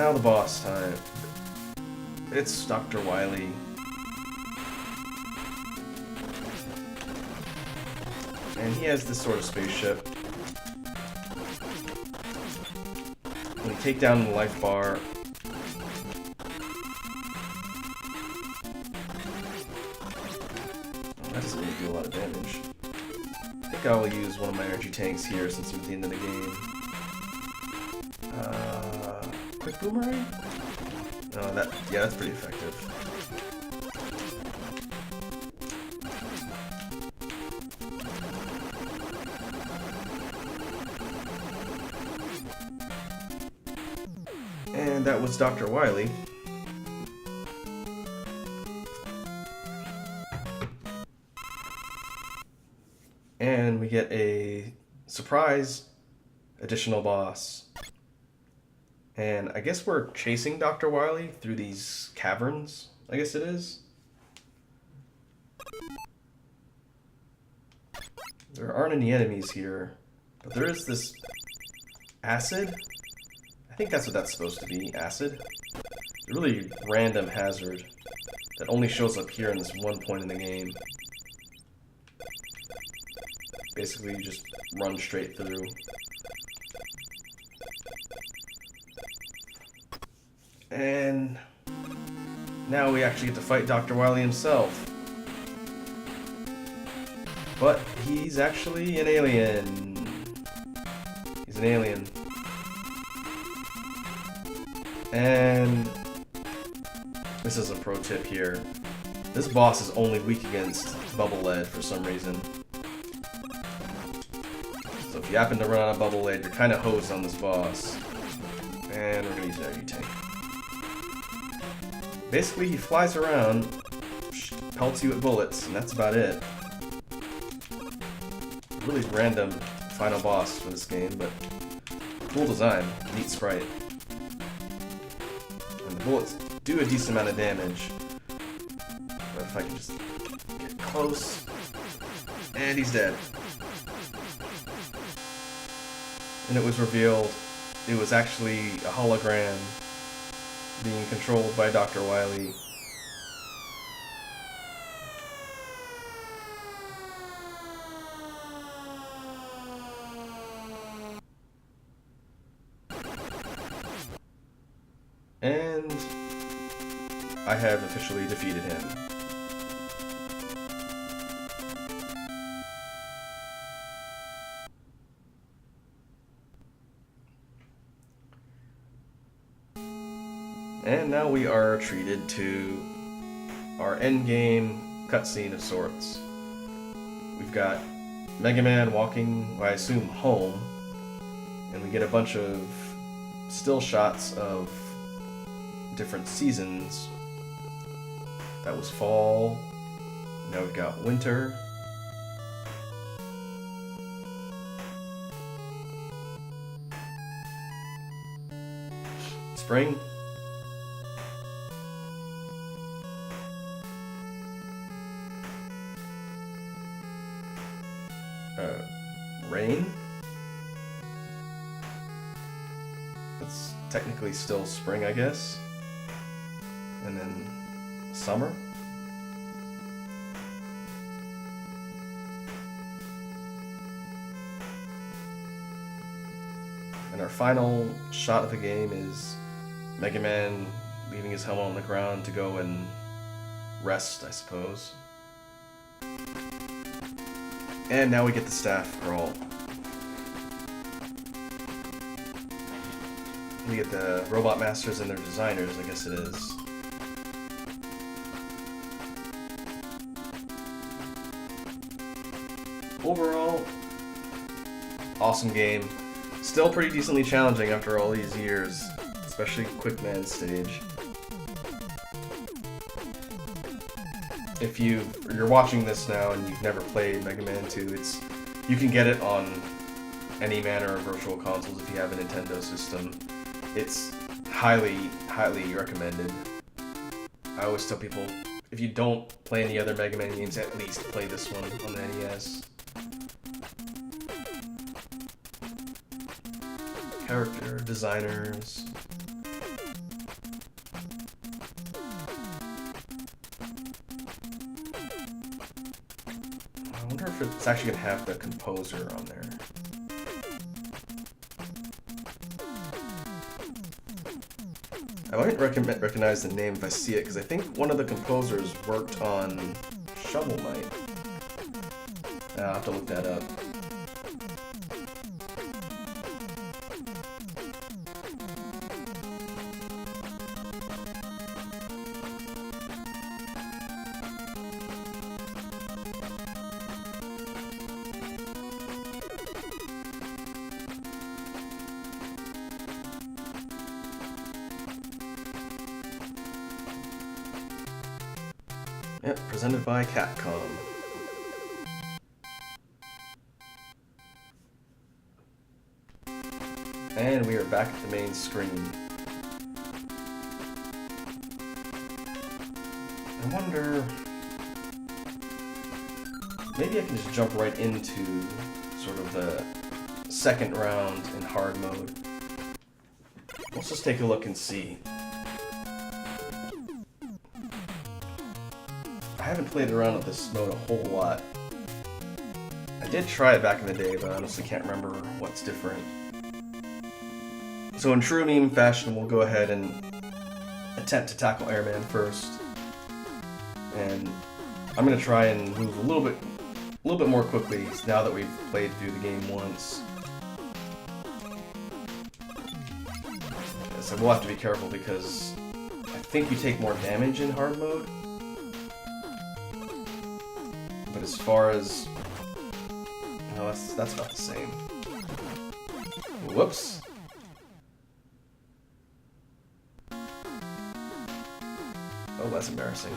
Now the boss time. It's Dr. Wily. And he has this sort of spaceship. When you take down the life bar, that doesn't really do a lot of damage. I think I will use one of my energy tanks here since I'm at the end of the game. Quick boomerang? No, that's pretty effective. And that was Dr. Wily. And we get a surprise additional boss. And I guess we're chasing Dr. Wily through these caverns, I guess it is. There aren't any enemies here, but there is this acid. I think that's what that's supposed to be, acid. A really random hazard that only shows up here in this one point in the game. Basically, you just run straight through. And now we actually get to fight Dr. Wily himself. But he's actually an alien. He's an alien. And this is a pro tip here. This boss is only weak against Bubble Lead for some reason. So if you happen to run out of Bubble Lead, you're kind of hosed on this boss. And we're going to use an energy tank. Basically, he flies around, pelts you with bullets, and that's about it. Really random final boss for this game, but cool design, neat sprite. And the bullets do a decent amount of damage. But if I can just get close, and he's dead. And it was revealed it was actually a hologram being controlled by Dr. Wily. And I have officially defeated him. And now we are treated to our endgame cutscene of sorts. We've got Mega Man walking, I assume, home, and we get a bunch of still shots of different seasons. That was fall. Now we've got winter. Spring. Rain. It's technically still spring, I guess. And then summer. And our final shot of the game is Mega Man leaving his helmet on the ground to go and rest, I suppose. And now we get the staff brawl. We get the Robot Masters and their designers, I guess it is. Overall, awesome game. Still pretty decently challenging after all these years, especially Quick Man stage. If you're watching this now and you've never played Mega Man 2, you can get it on any manner of virtual consoles if you have a Nintendo system. It's highly, highly recommended. I always tell people, if you don't play any other Mega Man games, at least play this one on the NES. Character designers. if it's actually gonna have the composer on there. I might recognize the name if I see it, because I think one of the composers worked on Shovel Knight. I'll have to look that up. Yep, presented by Capcom. And we are back at the main screen. I wonder... maybe I can just jump right into sort of the second round in hard mode. Let's just take a look and see. I haven't played around with this mode a whole lot. I did try it back in the day, but I honestly can't remember what's different. So in true meme fashion, we'll go ahead and attempt to tackle Airman first. And I'm going to try and move a little bit more quickly now that we've played through the game once. So we'll have to be careful because I think you take more damage in hard mode. But as far as... no, that's about the same. Whoops. Oh, that's embarrassing.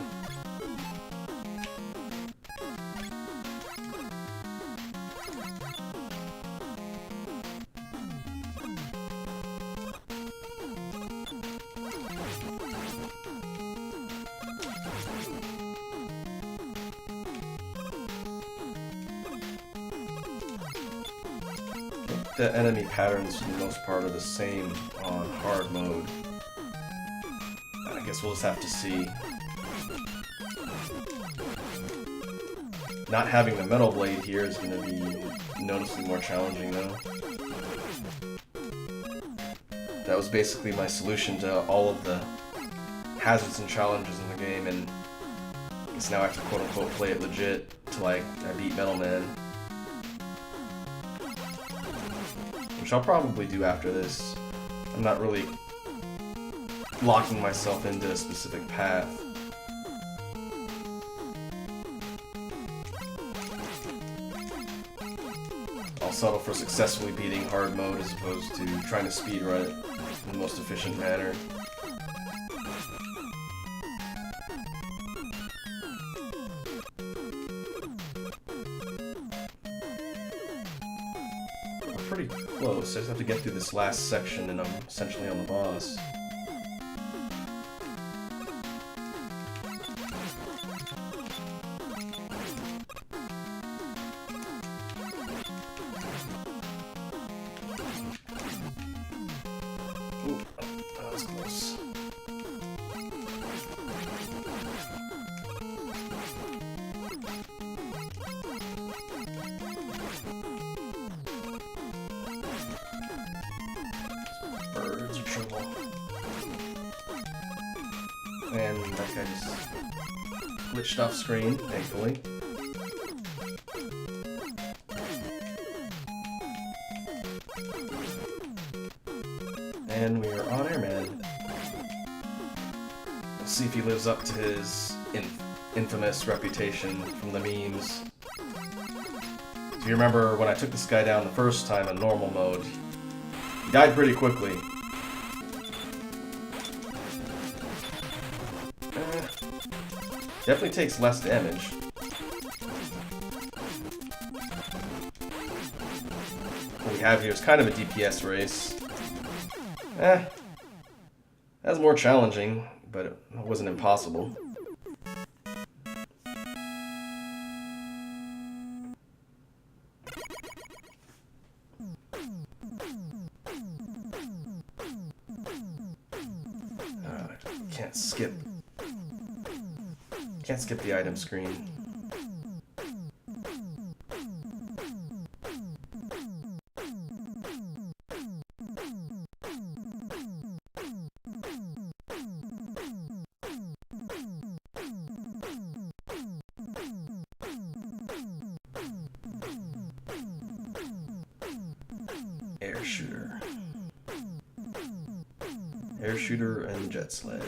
The enemy patterns for the most part are the same on hard mode. I guess we'll just have to see. Not having the metal blade here is going to be noticeably more challenging though. That was basically my solution to all of the hazards and challenges in the game, and I guess now I have to quote-unquote play it legit till I beat Metal Man. Which I'll probably do after this. I'm not really locking myself into a specific path. I'll settle for successfully beating hard mode as opposed to trying to speedrun it in the most efficient manner. Pretty close. I just have to get through this last section and I'm essentially on the boss. Ooh, that was close. Birds are trouble. And that guy just glitched off screen, thankfully. And we are on Airman. Let's see if he lives up to his infamous reputation from the memes. If you remember when I took this guy down the first time in normal mode, he died pretty quickly. Definitely takes less damage. What we have here is kind of a DPS race. That's more challenging, but it wasn't impossible. Can't skip the item screen. air shooter and jet sled.